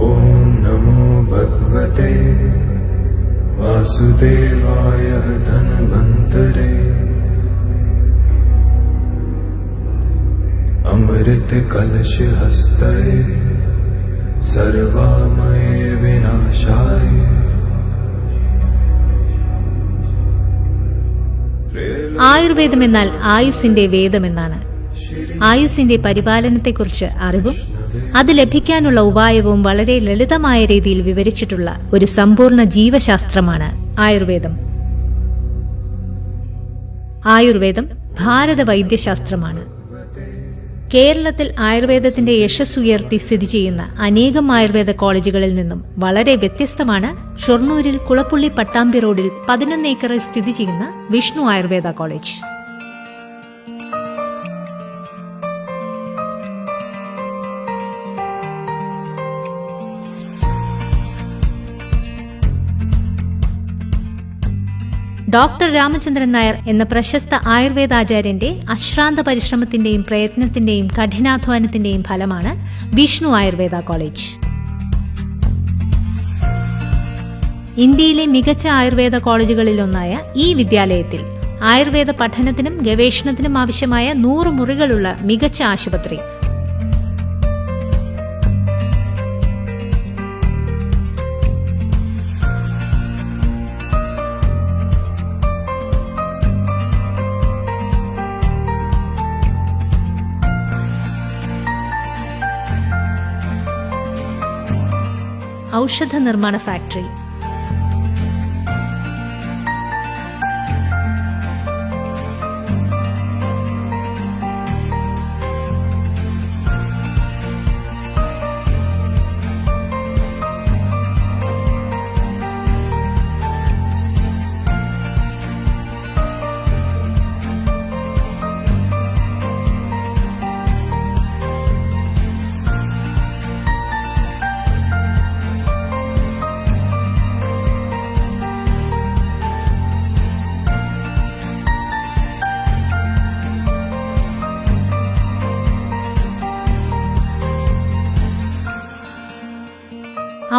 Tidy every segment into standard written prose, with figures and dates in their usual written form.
ഓം നമോ ഭഗവതേ വാസുദേവായ ധന്വന്തരേ അമൃത് കലശ ഹസ്തേ സർവമയ വിനാശായ. ആയുർവേദം എന്നാൽ ആയുസ്സിന്റെ വേദമെന്നാണ്. ആയുസ്സിന്റെ പരിപാലനത്തെക്കുറിച്ച് അറിവും അത് ലഭിക്കാനുള്ള ഉപായവും വളരെ ലളിതമായ രീതിയിൽ വിവരിച്ചിട്ടുള്ള ഒരു സമ്പൂർണ്ണ ജീവശാസ്ത്രമാണ് ആയുർവേദം. ആയുർവേദം ഭാരത വൈദ്യശാസ്ത്രമാണ്. കേരളത്തിൽ ആയുർവേദത്തിന്റെ യശസ്സുയർത്തി സ്ഥിതി ചെയ്യുന്ന അനേകം ആയുർവേദ കോളേജുകളിൽ നിന്നും വളരെ വ്യത്യസ്തമാണ് ഷൊർണൂരിൽ കുളപ്പുള്ളി പട്ടാമ്പി റോഡിൽ 11 ഏക്കറിൽ സ്ഥിതി ചെയ്യുന്ന വിഷ്ണു ആയുർവേദ കോളേജ്. ഡോക്ടർ രാമചന്ദ്രൻ നായർ എന്ന പ്രശസ്ത ആയുർവേദാചാര്യന്റെ അശ്രാന്ത പരിശ്രമത്തിന്റെയും പ്രയത്നത്തിന്റെയും കഠിനാധ്വാനത്തിന്റെയും ഫലമാണ് വിഷ്ണു ആയുർവേദ കോളേജ്. ഇന്ത്യയിലെ മികച്ച ആയുർവേദ കോളേജുകളിലൊന്നായ ഈ വിദ്യാലയത്തിൽ ആയുർവേദ പഠനത്തിനും ഗവേഷണത്തിനും ആവശ്യമായ 100 മുറികളുള്ള മികച്ച ആശുപത്രി, ഔഷധ നിർമ്മാണ ഫാക്ടറി,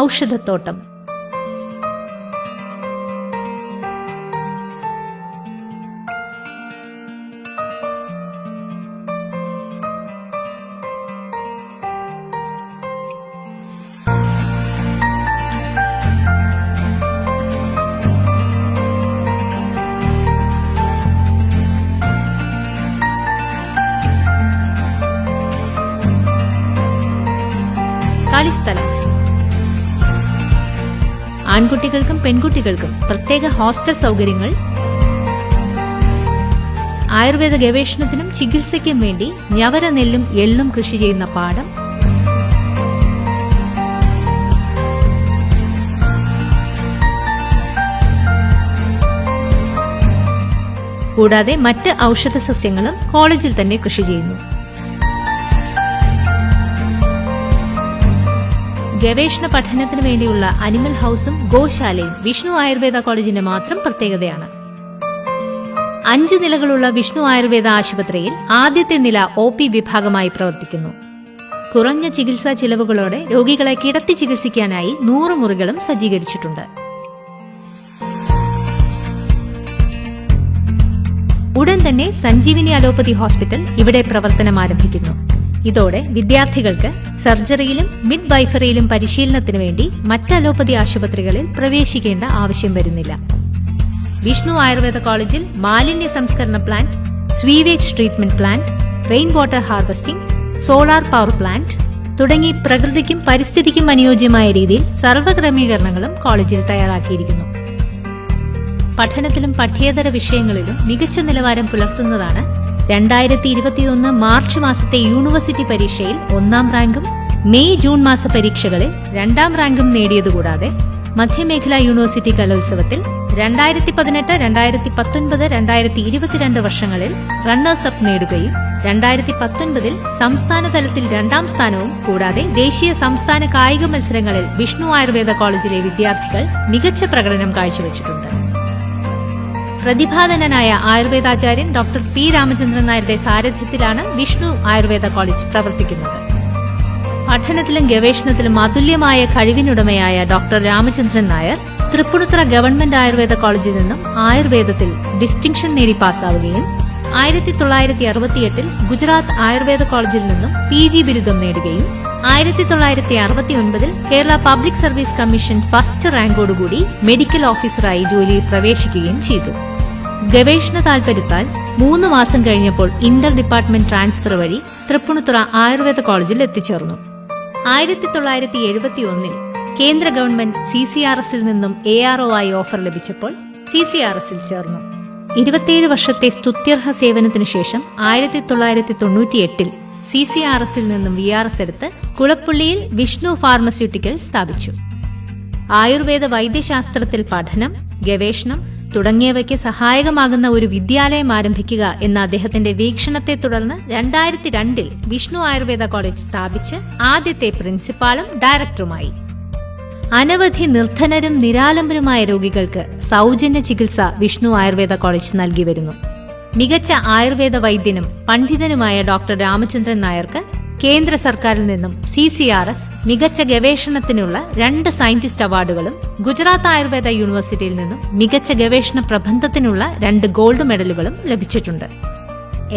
ഔഷധത്തോട്ടം, കളിസ്ഥലം, ആൺകുട്ടികൾക്കും പെൺകുട്ടികൾക്കും പ്രത്യേക ഹോസ്റ്റൽ സൗകര്യങ്ങൾ, ആയുർവേദ ഗവേഷണത്തിനും ചികിത്സയ്ക്കും വേണ്ടി ഞവര നെല്ലും എള്ളും കൃഷി ചെയ്യുന്ന പാടം, കൂടാതെ മറ്റ് ഔഷധ സസ്യങ്ങളും കോളേജിൽ തന്നെ കൃഷി ചെയ്യുന്നു. ഗവേഷണ പഠനത്തിന് വേണ്ടിയുള്ള അനിമൽ ഹൌസും ഗോശാലയും വിഷ്ണു ആയുർവേദ കോളേജിന്റെ മാത്രം പ്രത്യേകതയാണ്. 5 നിലകളുള്ള വിഷ്ണു ആയുർവേദ ആശുപത്രിയിൽ ആദ്യത്തെ നില OP വിഭാഗമായി പ്രവർത്തിക്കുന്നു. കുറഞ്ഞ ചികിത്സാ ചിലവുകളോടെ രോഗികളെ കിടത്തി ചികിത്സിക്കാനായി 100 മുറികളും സജ്ജീകരിച്ചിട്ടുണ്ട്. ഉടൻ തന്നെ സഞ്ജീവിനി അലോപ്പതി ഹോസ്പിറ്റൽ ഇവിടെ പ്രവർത്തനം ആരംഭിക്കുന്നു. ഇതോടെ വിദ്യാർത്ഥികൾക്ക് സർജറിയിലും മിഡ് വൈഫറിയിലും പരിശീലനത്തിനു വേണ്ടി മറ്റ് അലോപ്പതി ആശുപത്രികളിൽ പ്രവേശിക്കേണ്ട ആവശ്യം വരുന്നില്ല. വിഷ്ണു ആയുർവേദ കോളേജിൽ മാലിന്യ സംസ്കരണ plant, sewage treatment plant, rain water harvesting, solar power plant തുടങ്ങി പ്രകൃതിക്കും പരിസ്ഥിതിക്കും അനുയോജ്യമായ രീതിയിൽ സർവ്വക്രമീകരണങ്ങളും കോളേജിൽ തയ്യാറാക്കിയിരിക്കുന്നു. പഠനത്തിലും പഠ്യേതര വിഷയങ്ങളിലും മികച്ച നിലവാരം പുലർത്തുന്നതാണ് 2021 മാർച്ച് മാസത്തെ യൂണിവേഴ്സിറ്റി പരീക്ഷയിൽ 1ാം റാങ്കും മെയ് ജൂൺ മാസ പരീക്ഷകളിൽ 2ാം റാങ്കും നേടിയതുകൂടാതെ മധ്യമേഖലാ യൂണിവേഴ്സിറ്റി കലോത്സവത്തിൽ 2018, 2019, 2022 വർഷങ്ങളിൽ റണ്ണേഴ്സ് അപ്പ് നേടുകയും 2019 സംസ്ഥാന തലത്തിൽ 2ാം സ്ഥാനവും കൂടാതെ ദേശീയ സംസ്ഥാന കായിക മത്സരങ്ങളിൽ വിഷ്ണു ആയുർവേദ കോളേജിലെ വിദ്യാർത്ഥികൾ മികച്ച പ്രകടനം കാഴ്ചവെച്ചിട്ടുണ്ട്. പ്രതിഭാധനനായ ആയുർവേദാചാര്യൻ ഡോക്ടർ പി രാമചന്ദ്രൻ നായരുടെ സാരഥ്യത്തിലാണ് വിഷ്ണു ആയുർവേദ കോളേജ് പ്രവർത്തിക്കുന്നത്. പഠനത്തിലും ഗവേഷണത്തിലും അതുല്യമായ കഴിവിനുടമയായ ഡോക്ടർ രാമചന്ദ്രൻ നായർ തൃപ്പൂണിത്തുറ ഗവൺമെന്റ് ആയുർവേദ കോളേജിൽ നിന്നും ആയുർവേദത്തിൽ ഡിസ്റ്റിങ്ഷൻ നേടി പാസ്സാവുകയും 1968 ഗുജറാത്ത് ആയുർവേദ കോളേജിൽ നിന്നും PG ബിരുദം നേടുകയും 1969 Kerala public service commission first റാങ്കോടുകൂടി മെഡിക്കൽ ഓഫീസറായി ജോലിയിൽ പ്രവേശിക്കുകയും ചെയ്തു. ഗവേഷണ താൽപര്യത്താൽ 3 മാസം കഴിഞ്ഞപ്പോൾ ഇന്റർ ഡിപ്പാർട്ട്മെന്റ് ട്രാൻസ്ഫർ വഴി തൃപ്പൂണിത്തുറ ആയുർവേദ കോളേജിൽ എത്തിച്ചേർന്നു. 1971 കേന്ദ്ര ഗവൺമെന്റ് CCRSൽ നിന്നും ARO ആയി ഓഫർ ലഭിച്ചപ്പോൾ CCRSൽ ചേർന്നു. 27 വർഷത്തെ സ്തുത്യർഹ സേവനത്തിനു ശേഷം 1998 CCRSൽ നിന്നും VRS എടുത്ത് കുളപ്പുള്ളിയിൽ വിഷ്ണു ഫാർമസ്യൂട്ടിക്കൽ സ്ഥാപിച്ചു. ആയുർവേദ വൈദ്യശാസ്ത്രത്തിൽ പഠനം, ഗവേഷണം തുടങ്ങിയവയ്ക്ക് സഹായകമാകുന്ന ഒരു വിദ്യാലയം ആരംഭിക്കുക എന്ന അദ്ദേഹത്തിന്റെ വീക്ഷണത്തെ തുടർന്ന് 2002 വിഷ്ണു ആയുർവേദ കോളേജ് സ്ഥാപിച്ച് ആദ്യത്തെ പ്രിൻസിപ്പാളും ഡയറക്ടറുമായി. അനവധി നിർധനരും നിരാലംബരുമായ രോഗികൾക്ക് സൗജന്യ ചികിത്സ വിഷ്ണു ആയുർവേദ കോളേജ് നൽകി വരുന്നു. മികച്ച ആയുർവേദ വൈദ്യനും പണ്ഡിതനുമായ ഡോക്ടർ രാമചന്ദ്രൻ നായർക്ക് കേന്ദ്ര സർക്കാരിൽ നിന്നും CCRS മികച്ച ഗവേഷണത്തിനുള്ള 2 സയന്റിസ്റ്റ് അവാർഡുകളും ഗുജറാത്ത് ആയുർവേദ യൂണിവേഴ്സിറ്റിയിൽ നിന്നും മികച്ച ഗവേഷണ പ്രബന്ധത്തിനുള്ള 2 ഗോൾഡ് മെഡലുകളും ലഭിച്ചിട്ടുണ്ട്.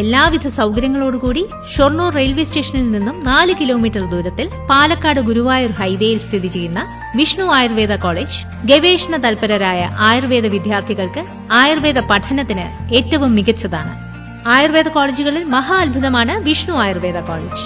എല്ലാവിധ സൗകര്യങ്ങളോടുകൂടി ഷൊർണൂർ റെയിൽവേ സ്റ്റേഷനിൽ നിന്നും 4 കിലോമീറ്റർ ദൂരത്തിൽ പാലക്കാട് ഗുരുവായൂർ ഹൈവേയിൽ സ്ഥിതി ചെയ്യുന്ന വിഷ്ണു ആയുർവേദ കോളേജ് ഗവേഷണ തൽപരരായ ആയുർവേദ വിദ്യാർത്ഥികൾക്ക് ആയുർവേദ പഠനത്തിന് ഏറ്റവും മികച്ചതാണ്. ആയുർവേദ കോളേജുകളിൽ മഹാ അത്ഭുതമാണ് വിഷ്ണു ആയുർവേദ കോളേജ്.